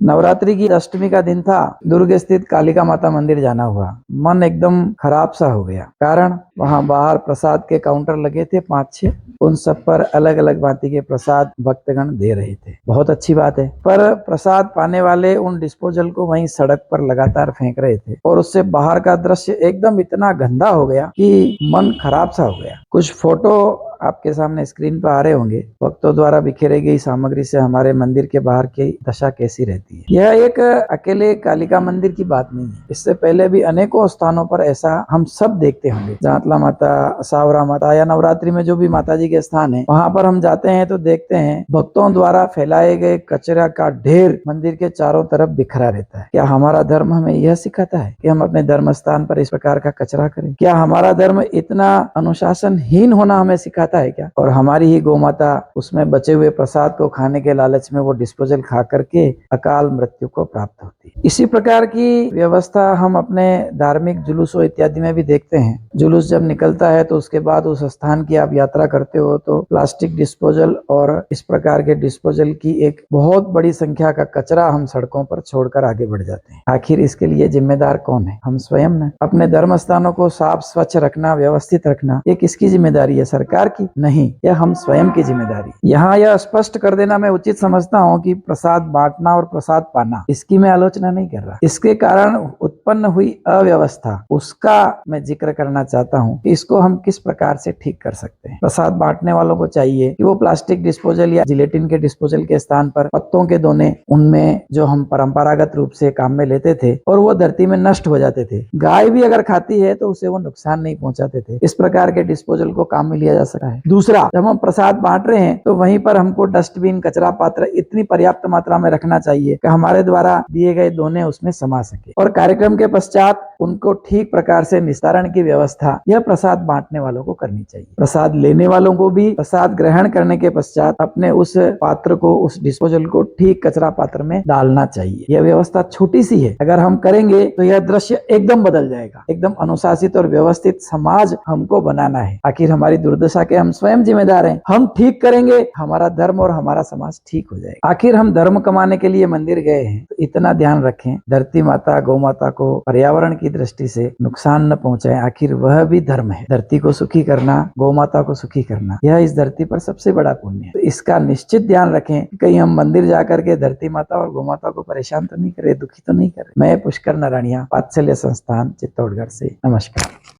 नवरात्रि की अष्टमी का दिन था। दुर्ग स्थित कालिका माता मंदिर जाना हुआ। मन एकदम खराब सा हो गया। कारण वहां बाहर प्रसाद के काउंटर लगे थे 5-6, उन सब पर अलग अलग भांति के प्रसाद भक्तगण दे रहे थे। बहुत अच्छी बात है, पर प्रसाद पाने वाले उन डिस्पोजल को वहीं सड़क पर लगातार फेंक रहे थे और उससे बाहर का दृश्य एकदम इतना गंदा हो गया कि मन खराब सा हो गया। कुछ फोटो आपके सामने स्क्रीन पर आ रहे होंगे। भक्तों द्वारा बिखेरी गई सामग्री से हमारे मंदिर के बाहर की दशा कैसी रहती है। यह एक अकेले कालिका मंदिर की बात नहीं है। इससे पहले भी अनेकों स्थानों पर ऐसा हम सब देखते होंगे। जांतला माता, सावरा माता या नवरात्रि में जो भी माता जी के स्थान है, वहां पर हम जाते हैं तो देखते हैं भक्तों द्वारा फैलाए गए कचरा का ढेर मंदिर के चारों तरफ बिखरा रहता है। क्या हमारा धर्म हमें यह सिखाता है कि हम अपने धर्म स्थान पर इस प्रकार का कचरा करें? क्या हमारा धर्म इतना अनुशासनहीन होना हमें सिखाता है क्या? और हमारी ही गौ माता उसमें बचे हुए प्रसाद को खाने के लालच में वो डिस्पोजल खा करके अकाल मृत्यु को प्राप्त होती है। इसी प्रकार की व्यवस्था हम अपने धार्मिक जुलूसों इत्यादि में भी देखते हैं। जुलूस जब निकलता है तो उसके बाद उस स्थान की आप यात्रा करते हो तो प्लास्टिक डिस्पोजल और इस प्रकार के डिस्पोजल की एक बहुत बड़ी संख्या का कचरा हम सड़कों पर छोड़कर आगे बढ़ जाते हैं। आखिर इसके लिए जिम्मेदार कौन है? हम स्वयं न। अपने धर्म स्थानों को साफ स्वच्छ रखना, व्यवस्थित रखना, ये किसकी जिम्मेदारी है? सरकार की? नहीं, यह हम स्वयं की जिम्मेदारी। यहाँ यह स्पष्ट कर देना मैं उचित समझता हूँ कि प्रसाद बांटना और प्रसाद पाना, इसकी मैं आलोचना नहीं कर रहा। इसके कारण उत्पन्न हुई अव्यवस्था, उसका मैं जिक्र करना चाहता हूँ कि इसको हम किस प्रकार से ठीक कर सकते हैं। प्रसाद बांटने वालों को चाहिए कि वो प्लास्टिक डिस्पोजल या जिलेटिन के डिस्पोजल के स्थान पर पत्तों के दोने, उनमें जो हम परंपरागत रूप से काम में लेते थे और वो धरती में नष्ट हो जाते थे, गाय भी अगर खाती है तो उसे वो नुकसान नहीं पहुंचाते थे, इस प्रकार के डिस्पोजल को काम में लिया जा सकता है। दूसरा, जब हम प्रसाद बांट रहे हैं तो वहीं पर हमको डस्टबिन, कचरा पात्र इतनी पर्याप्त मात्रा में रखना चाहिए कि हमारे द्वारा दिए गए दोने उसमें समा सके और कार्यक्रम के पश्चात उनको ठीक प्रकार से निस्तारण की व्यवस्था यह प्रसाद बांटने वालों को करनी चाहिए। प्रसाद लेने वालों को भी प्रसाद ग्रहण करने के पश्चात अपने उस पात्र को, उस डिस्पोजल को ठीक कचरा पात्र में डालना चाहिए। यह व्यवस्था छोटी सी है, अगर हम करेंगे तो यह दृश्य एकदम बदल जाएगा। एकदम अनुशासित और व्यवस्थित समाज हमको बनाना है। आखिर हमारी दुर्दशा के हम स्वयं जिम्मेदार हैं। हम ठीक करेंगे, हमारा धर्म और हमारा समाज ठीक हो जाएगा। आखिर हम धर्म कमाने के लिए मंदिर गए हैं तो इतना ध्यान रखें, धरती माता, गौ माता को पर्यावरण की दृष्टि से नुकसान न पहुंचाएं। आखिर वह भी धर्म है। धरती को सुखी करना, गौ माता को सुखी करना, यह इस धरती पर सबसे बड़ा पुण्य है। तो इसका निश्चित ध्यान रखें कि कहीं हम मंदिर जाकर के धरती माता और गौ माता को परेशान तो नहीं करे, दुखी तो नहीं करे। मैं पुष्कर नारायणिया, वात्सल्य संस्थान, चित्तौड़गढ़ से। नमस्कार।